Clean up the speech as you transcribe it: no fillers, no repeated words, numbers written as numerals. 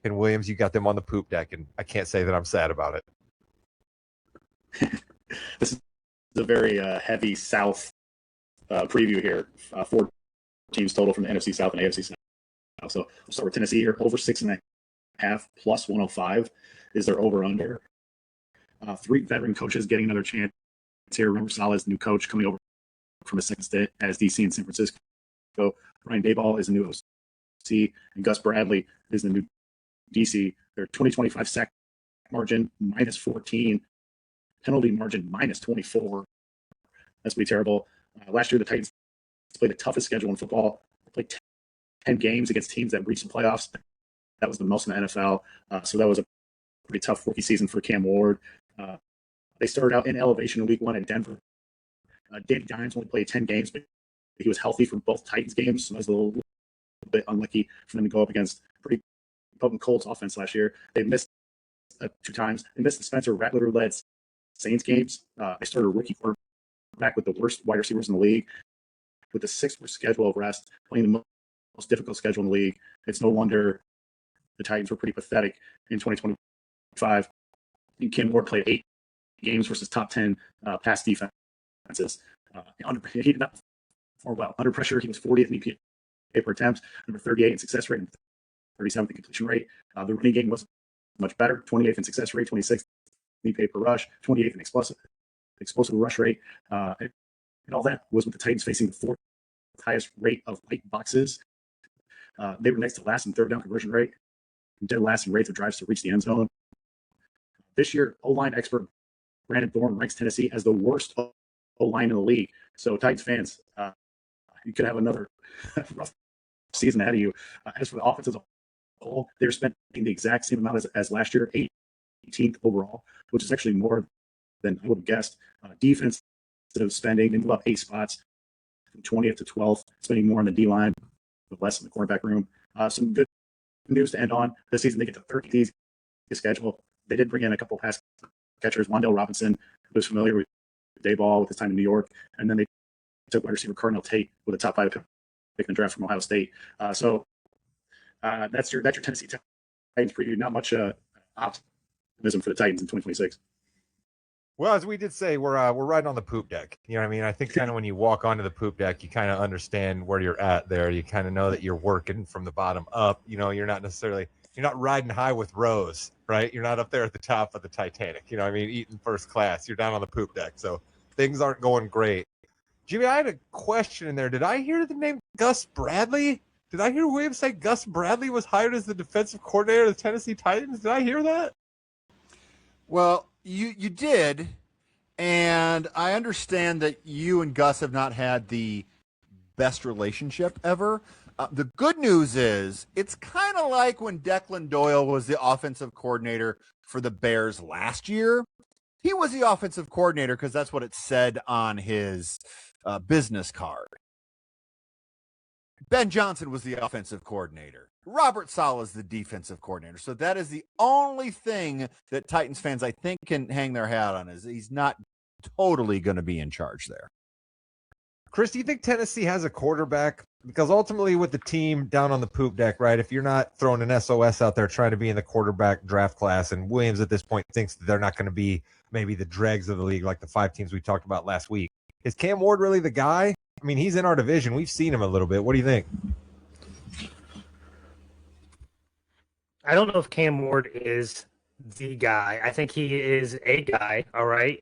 and Williams, you got them on the poop deck, and I can't say that I'm sad about it. This is a very heavy South preview here. 4 teams total from the NFC South and AFC South. So we'll start with Tennessee here. Over 6.5 plus 105 is their over-under. 3 veteran coaches getting another chance here. Remember, Saleh's new coach coming over from a second stint as DC in San Francisco. Brian Daboll is the new OC, and Gus Bradley is the new DC. Their 2025 sack margin minus 14, penalty margin minus 24. That's pretty terrible. Last year, the Titans played the toughest schedule in football. They played 10 games against teams that reached the playoffs. That was the most in the NFL. So that was a pretty tough rookie season for Cam Ward. They started out in elevation in week 1 in Denver. Danny Dimes only played 10 games, but he was healthy for both Titans games. So that was a little bit unlucky for them to go up against pretty potent Colts offense last year. They missed 2 times. They missed the Spencer Rattler-led Saints games. They started a rookie quarterback with the worst wide receivers in the league, with the 6th worst schedule of rest, playing the most difficult schedule in the league. It's no wonder the Titans were pretty pathetic in 2025. And Cam Ward played 8 games versus top 10 pass defenses. He did not perform well. Under pressure, he was 40th in EPA per attempt, number 38 in success rate, and 37th in completion rate. The running game wasn't much better, 28th in success rate, 26th in EPA per rush, 28th in explosive rush rate. And all that was with the Titans facing the 4th highest rate of white boxes. They were next to last in third down conversion rate, and dead last in rates of drives to reach the end zone. This year, O-line expert Brandon Thorne ranks Tennessee as the worst O-line in the league. So, Titans fans, you could have another rough season ahead of you. As for the offense as a whole, they're spending the exact same amount as last year, 18th overall, which is actually more than I would have guessed. Defense spending, they move up 8 spots from 20th to 12th, spending more on the D-line, with less in the quarterback room. Some good news to end on. This season, they get to 13th schedule. They did bring in a couple pass catchers, Wan'Dale Robinson, who was familiar with Daboll with his time in New York, and then they took wide receiver Cardinal Tate with a top 5 pick in the draft from Ohio State. So that's your Tennessee Titans preview. Not much optimism for the Titans in 2026. Well, as we did say, we're riding on the poop deck. You know what I mean? I think kind of when you walk onto the poop deck, you kind of understand where you're at there. You kind of know that you're working from the bottom up. You know, you're not riding high with Rose, right? You're not up there at the top of the Titanic. You know what I mean? Eating first class. You're down on the poop deck. So things aren't going great. Jimmy, I had a question in there. Did I hear the name Gus Bradley? Did I hear Williams say Gus Bradley was hired as the defensive coordinator of the Tennessee Titans? Did I hear that? Well, you did, and I understand that you and Gus have not had the best relationship ever. The good news is it's kind of like when Declan Doyle was the offensive coordinator for the Bears last year. He was the offensive coordinator because that's what it said on his business card. Ben Johnson was the offensive coordinator. Robert Saleh is the defensive coordinator. So that is the only thing that Titans fans, I think, can hang their hat on, is he's not totally going to be in charge there. Chris, do you think Tennessee has a quarterback? Because ultimately with the team down on the poop deck, right, if you're not throwing an SOS out there trying to be in the quarterback draft class, and Williams at this point thinks that they're not going to be maybe the dregs of the league like the 5 teams we talked about last week, is Cam Ward really the guy? I mean, he's in our division. We've seen him a little bit. What do you think? I don't know if Cam Ward is the guy. I think he is a guy, all right?